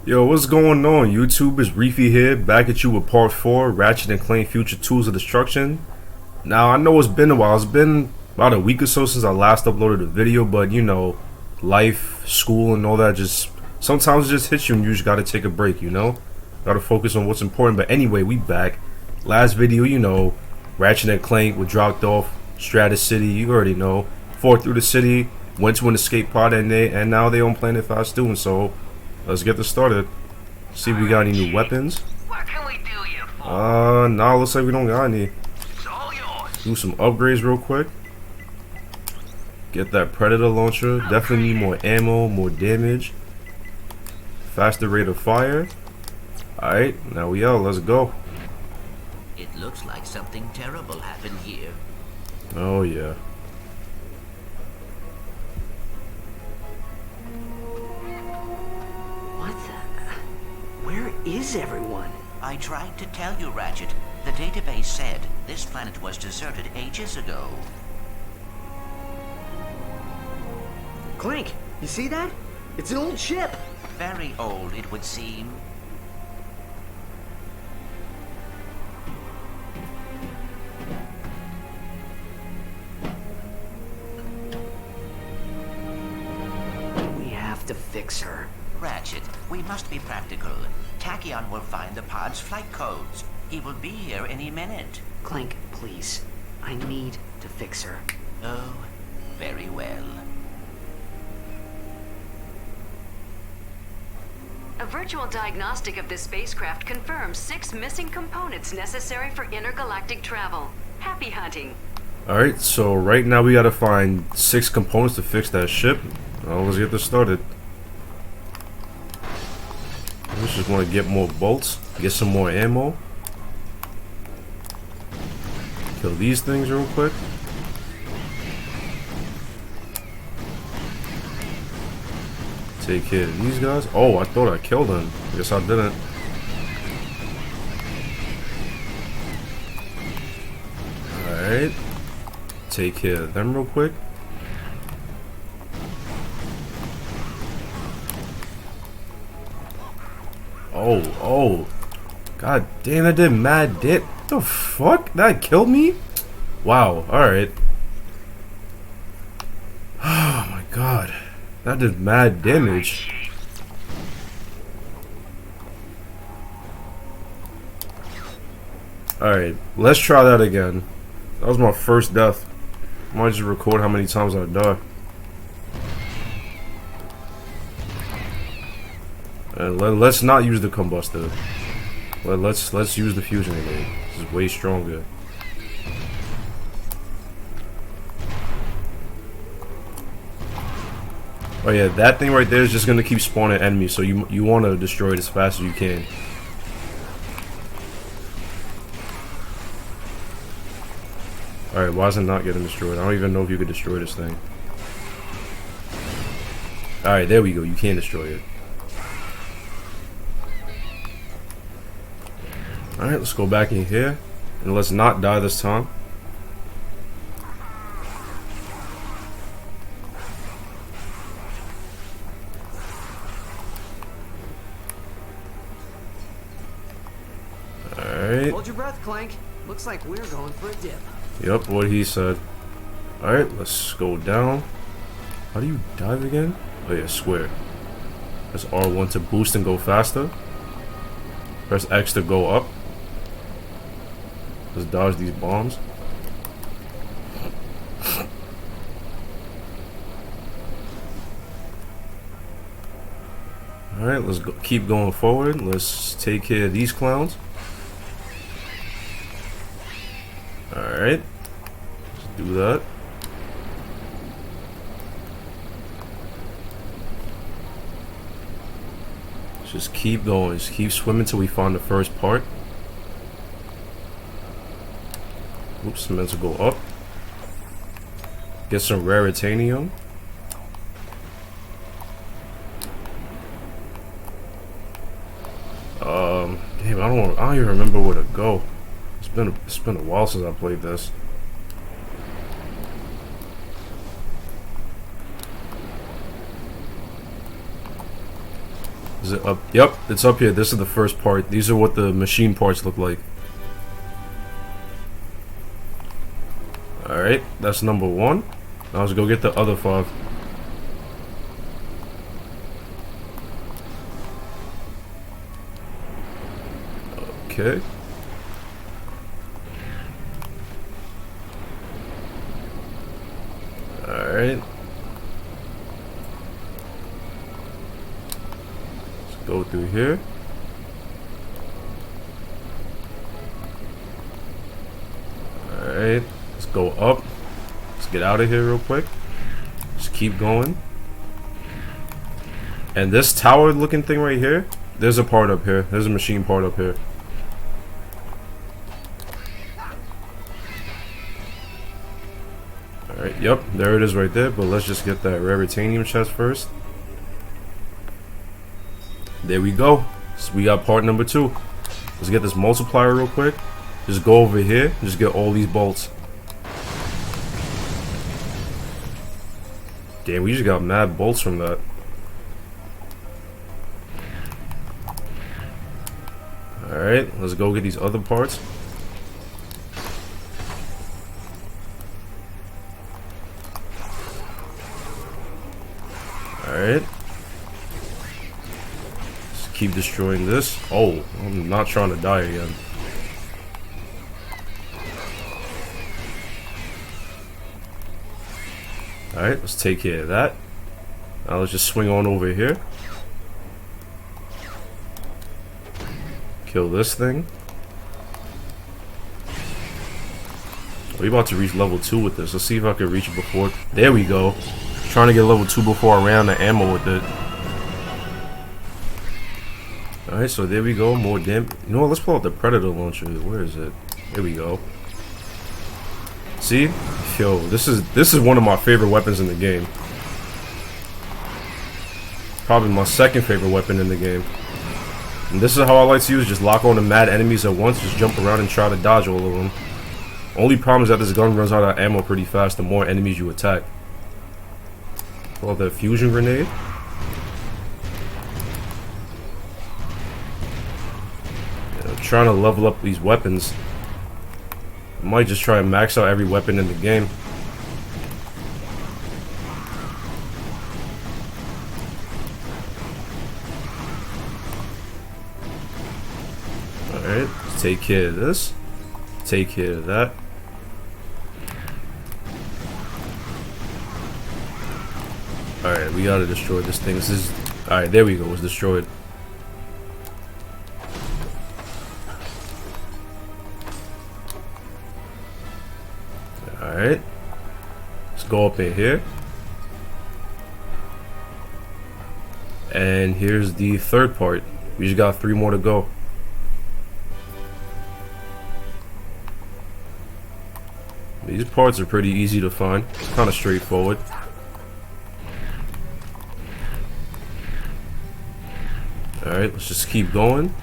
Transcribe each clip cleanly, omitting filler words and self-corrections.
Yo, what's going on, YouTube? It's Reefy here, back at you with part 4, Ratchet and Clank Future Tools of Destruction. Now, I know it's been a while. It's been about a week or so since I last uploaded a video, but you know, life, school, and all that just sometimes it just hits you and you just gotta take a break, you know? Gotta focus on what's important. But anyway, we back. Last video, you know, Ratchet and Clank were dropped off Stratus City, you already know. Fought through the city, went to an escape pod, and now they on Planet 5 doing so. Let's get this started. See if we got any new weapons. What can we do you for? Nah, looks like we don't got any. It's all yours. Do some upgrades real quick. Get that Predator launcher. Definitely need more ammo, more damage. Faster rate of fire. Alright, now we out. Let's go. It looks like something terrible happened here. Oh, yeah. Where is everyone? I tried to tell you, Ratchet. The database said this planet was deserted ages ago. Clank, you see that? It's an old ship. Very old, it would seem. We have to fix her. Ratchet, we must be practical. Tachyon will find the pod's flight codes. He will be here any minute. Clank, please. I need to fix her. Oh, very well. A virtual diagnostic of this spacecraft confirms 6 missing components necessary for intergalactic travel. Happy hunting. Alright, so right now we gotta find 6 components to fix that ship. Let's get this started. I just want to get more bolts, get some more ammo. Kill these things real quick. Take care of these guys. Oh, I thought I killed them. Guess I didn't. Alright. Take care of them real quick. Oh. God damn, that did mad damage. What the fuck? That killed me? Wow, alright. Oh my god. That did mad damage. Alright, let's try that again. That was my first death. I might just record how many times I die. And let's not use the combustor. Let's use the fusion grenade. This is way stronger. Oh yeah, that thing right there is just gonna keep spawning enemies, so you want to destroy it as fast as you can. Alright, why is it not getting destroyed? I don't even know if you could destroy this thing. Alright, there we go. You can destroy it. Alright, let's go back in here. And let's not die this time. Alright. Hold your breath, Clank. Looks like we're going for a dip. Yep, what he said. Alright, let's go down. How do you dive again? Oh yeah, square. Press R1 to boost and go faster. Press X to go up. Let's dodge these bombs. Alright, let's go, keep going forward. Let's take care of these clowns. Alright. Let's do that. Let's just keep going. Just keep swimming till we find the first part. Oops, meant to go up. Get some raritanium. Damn, I don't even remember where to go. It's been a while since I played this. Is it up? Yep, it's up here. This is the first part. These are what the machine parts look like. Alright, that's number 1. Now let's go get the other 5. Okay. Alright. Let's go through here. Alright. Let's go up. Let's get out of here real quick. Just keep going. And this tower looking thing right here, there's a part up here. There's a machine part up here. Alright, yep, there it is right there. But let's just get that rare titanium chest first. There we go. So we got part number 2. Let's get this multiplier real quick. Just go over here. Just get all these bolts. Damn, we just got mad bolts from that. Alright, let's go get these other parts. Alright. Let's keep destroying this. Oh, I'm not trying to die again. Alright, let's take care of that. Now let's just swing on over here. Kill this thing. We're about to reach level 2 with this. Let's see if I can reach it before. There we go. Trying to get level 2 before I ran out of ammo with it. Alright, so there we go. More damn. You know what? Let's pull out the Predator launcher. Where is it? There we go. See? Yo, this is one of my favorite weapons in the game. Probably my second favorite weapon in the game. And this is how I like to use, just lock on to mad enemies at once, just jump around and try to dodge all of them. Only problem is that this gun runs out of ammo pretty fast the more enemies you attack. Pull out that fusion grenade. Yeah, I'm trying to level up these weapons. I might just try and max out every weapon in the game. Alright, let's take care of this. Take care of that. Alright, we gotta destroy this thing. This is. Alright, there we go. It's destroyed. Alright. Let's go up in here. And here's the third part. We just got 3 more to go. These parts are pretty easy to find. It's kind of straightforward. Alright, let's just keep going.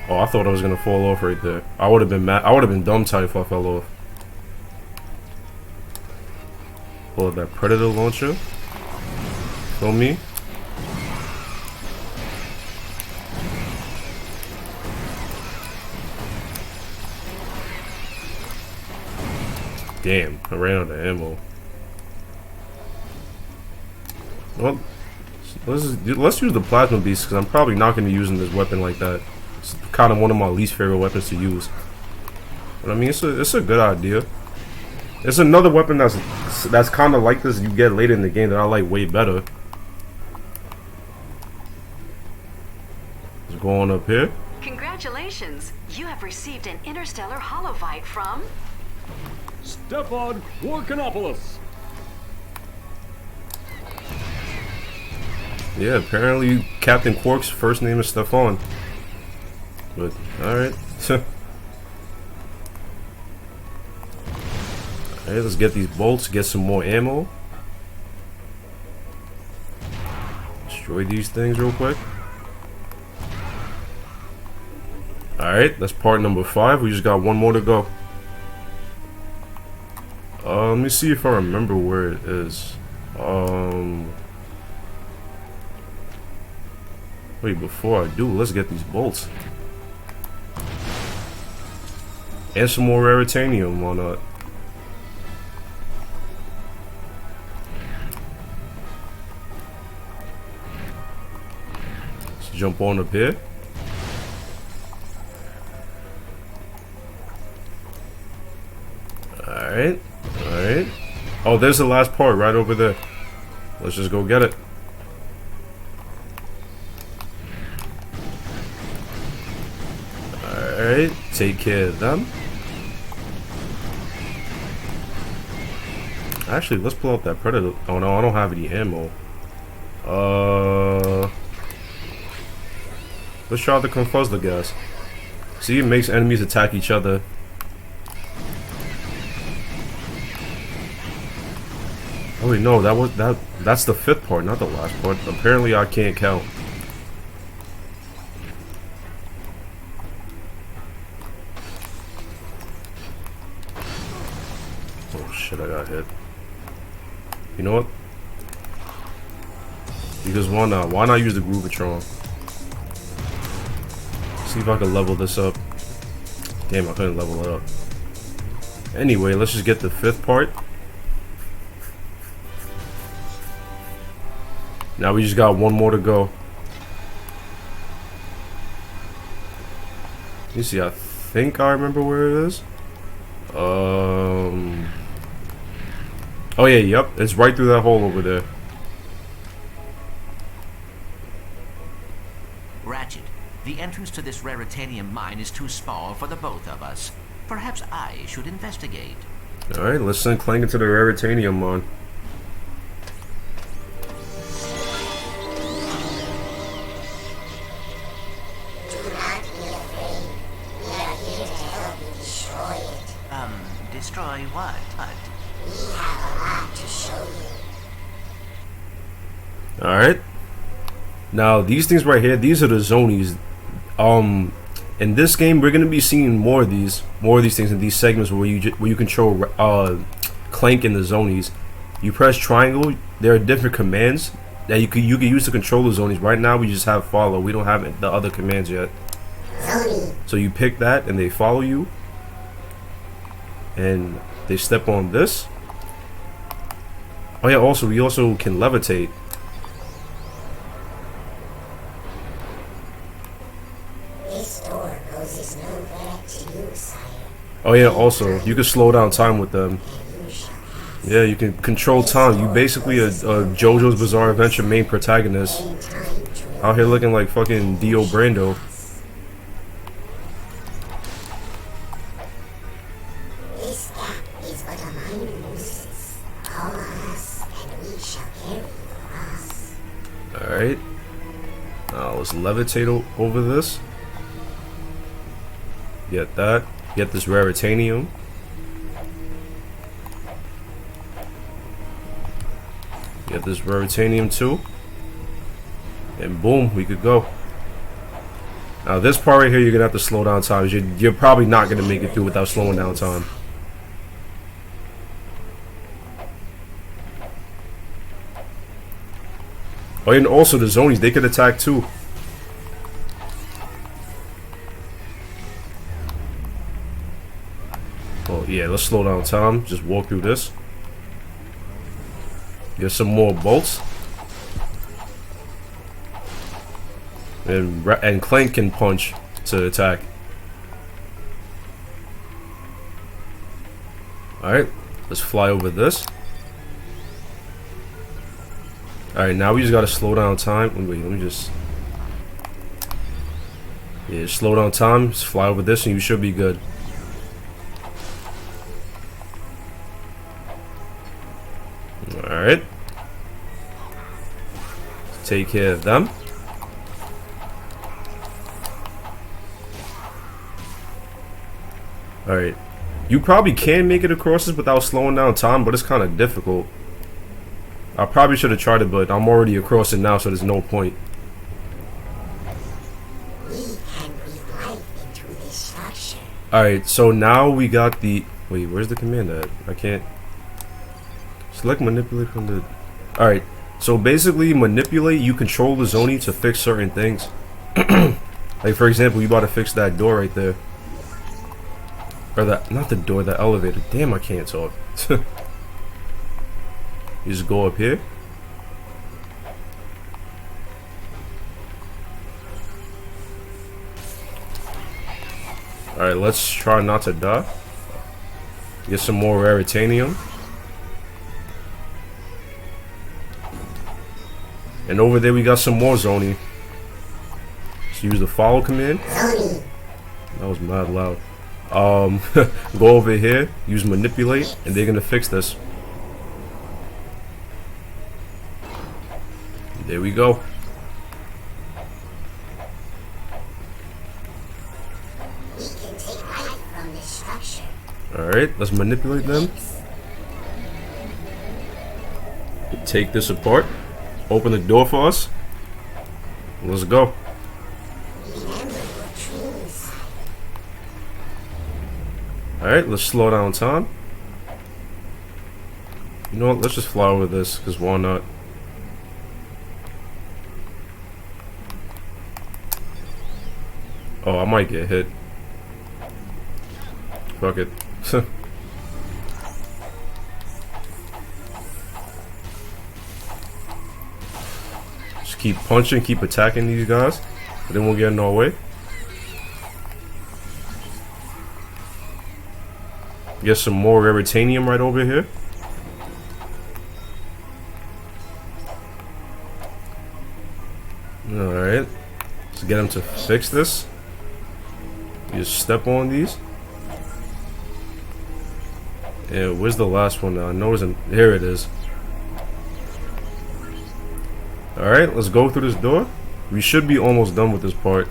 Oh, I thought I was gonna fall off right there. I would have been mad. I would have been dumb tight if I fell off. Pull out that Predator launcher. Feel me? Damn, I ran out of ammo. Well, let's use the plasma beast because I'm probably not going to be using this weapon like that. It's kind of one of my least favorite weapons to use. But I mean, it's a good idea. There's another weapon that's kind of like this you get later in the game that I like way better. Let's go on up here. Congratulations! You have received an interstellar holovite from Stefan Warkanopoulos. Yeah, apparently Captain Quark's first name is Stefan. But, alright. Alright, let's get these bolts, get some more ammo. Destroy these things real quick. Alright, that's part number 5. We just got 1 more to go. Let me see if I remember where it is. Wait, before I do, let's get these bolts. And some more raritanium, why not? Let's jump on up here. Alright, alright. Oh, there's the last part right over there. Let's just go get it. Alright, take care of them. Actually, let's pull out that predator. Oh no, I don't have any ammo. Let's try the confuzz the gas. See, it makes enemies attack each other. Oh wait, no, that's the 5th part, not the last part. Apparently I can't count. Oh shit, I got hit. You know what? Because why not? Why not use the Groovatron? See if I can level this up. Damn, I couldn't level it up. Anyway, let's just get the 5th part. Now we just got one more to go. You see, I think I remember where it is. Oh yeah, yep, it's right through that hole over there. Ratchet, the entrance to this raritanium mine is too small for the both of us. Perhaps I should investigate. Alright, let's send Clank into the raritanium mine. Destroy what? Alright. Now these things right here, these are the Zonies. In this game we're gonna be seeing more of these things in these segments where you control Clank and the Zonies. You press triangle, there are different commands that you can use to control the Zonies. Right now we just have follow. We don't have the other commands yet. So you pick that and they follow you. And they step on this. Oh yeah, also we also can levitate. This door poses no threat to you, sire. Oh yeah, also you can slow down time with them. Yeah, you can control time. You basically a JoJo's Bizarre Adventure main protagonist. Out here looking like fucking Dio Brando. This gap is but a minor nuisance. Call on us, and we shall carry you across. Alright. Now let's levitate over this. Get that. Get this raritanium. Get this raritanium too. And boom, we could go. Now this part right here, you're gonna have to slow down time. You're probably not gonna make it through without slowing down time. Oh, and also the Zonies, they could attack too. Oh yeah, let's slow down time. Just walk through this. Get some more bolts. And Clank can punch to attack. Alright, let's fly over this. Alright, now we just gotta slow down time. Wait, let me just... Yeah, slow down time, just fly over this and you should be good. Alright. Take care of them. Alright. You probably can make it across this without slowing down time, but it's kind of difficult. I probably should have tried it, but I'm already across it now, so there's no point. We can breathe life into this structure. Alright, so now we got the... Wait, where's the command at? I can't... Select manipulate from the... Alright, So basically, manipulate. You control the Zoni to fix certain things. Like for example, you about to fix that door right there, or that not the door, the elevator. Damn, I can't talk. You just go up here. Alright, let's try not to die. Get some more raritanium. And over there we got some more Zoni. So use the follow command. Zony. That was mad loud. Go over here, use manipulate, and they're gonna fix this. There we go. We can take life from this structure. Alright, let's manipulate them. Take this apart. Open the door for us. Let's go. Remember your dream side. Alright, let's slow down time. You know what? Let's just fly over this, because why not? Oh, I might get hit. Fuck it. Just keep punching, keep attacking these guys, but then we'll get in our way. Get some more raritanium right over here. Alright. Let's get him to fix this. You just step on these. Yeah, where's the last one now? I know it isn't. Here it is. Alright, let's go through this door. We should be almost done with this part.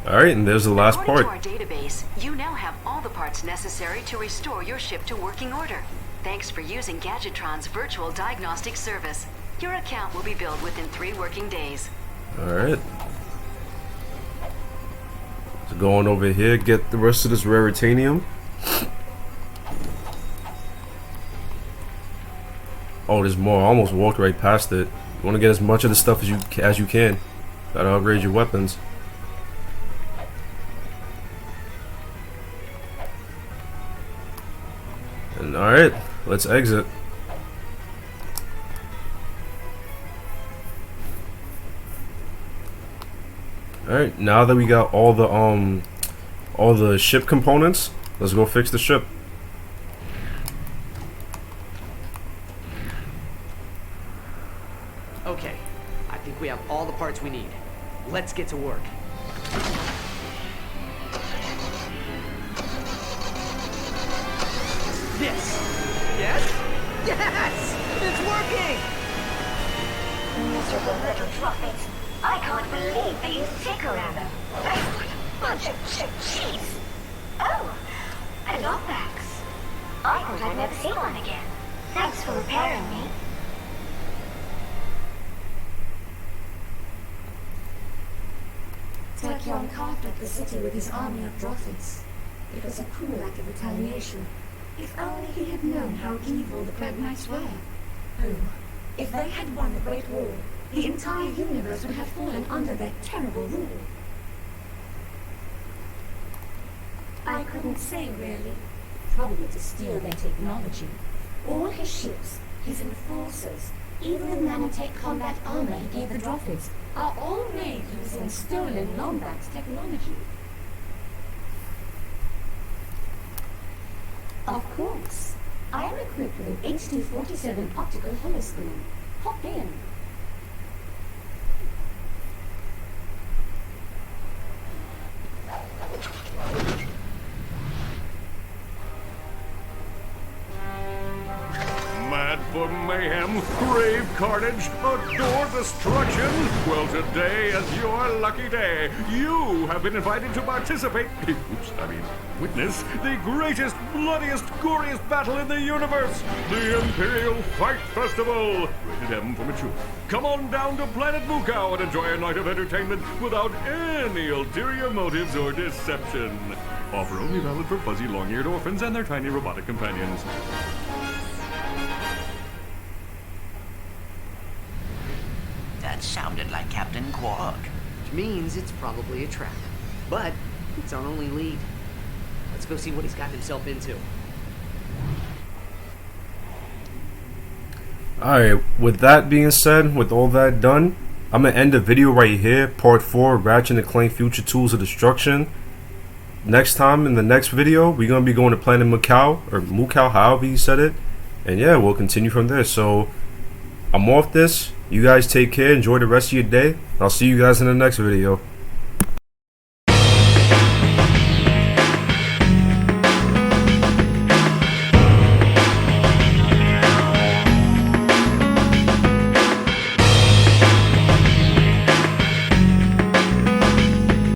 Alright, and there's the last According part. to our database, you now have all the parts necessary to restore your ship to working order. Thanks for using Gadgetron's virtual diagnostic service. Your account will be billed within 3 working days. Alright. So go on over here, get the rest of this raritanium. Oh, there's more. I almost walked right past it. You want to get as much of the stuff as you can. Gotta upgrade your weapons. And alright, let's exit. Alright, now that we got all the ship components, let's go fix the ship. Okay, I think we have all the parts we need. Let's get to work. This. Yes? Yes! It's working! Miserable little droppings. I can't believe that you stick around them. Bunch of chip cheese. Oh, a knockbacks. I thought I'd never see one again. Thanks for repairing me. Tachyon carved up the city with his army of Drothis. It was a cruel act of retaliation. If only he had known how evil the Crab Knights were. Oh, if they had won the Great War, the entire universe would have fallen under their terrible rule. I couldn't say, really. Probably to steal their technology. All his ships, his enforcers, even the nanotech combat armor he gave the Drothis, are all made using stolen Lombax technology. Of course. I am equipped with an HD-47 optical holoscreen. Hop in. Mad for mayhem, crave carnage, adore destruction? Well, today is your lucky day. You have been invited to participate, witness the greatest, bloodiest, goriest battle in the universe, the Imperial Fight Festival. Rated M for mature. Come on down to Planet Mukau and enjoy a night of entertainment without any ulterior motives or deception. Offer only valid for fuzzy, long-eared orphans and their tiny robotic companions. That sounded like Captain Quark. Which means it's probably a trap. But it's our only lead. Let's go see what he's gotten himself into. Alright, with that being said, with all that done, I'm going to end the video right here. Part 4, Ratchet and Clank Future Tools of Destruction. Next time, in the next video, we're going to be going to Planet Mukau, or Mukau, however you said it. And yeah, we'll continue from there. So, I'm off this. You guys take care. Enjoy the rest of your day. I'll see you guys in the next video.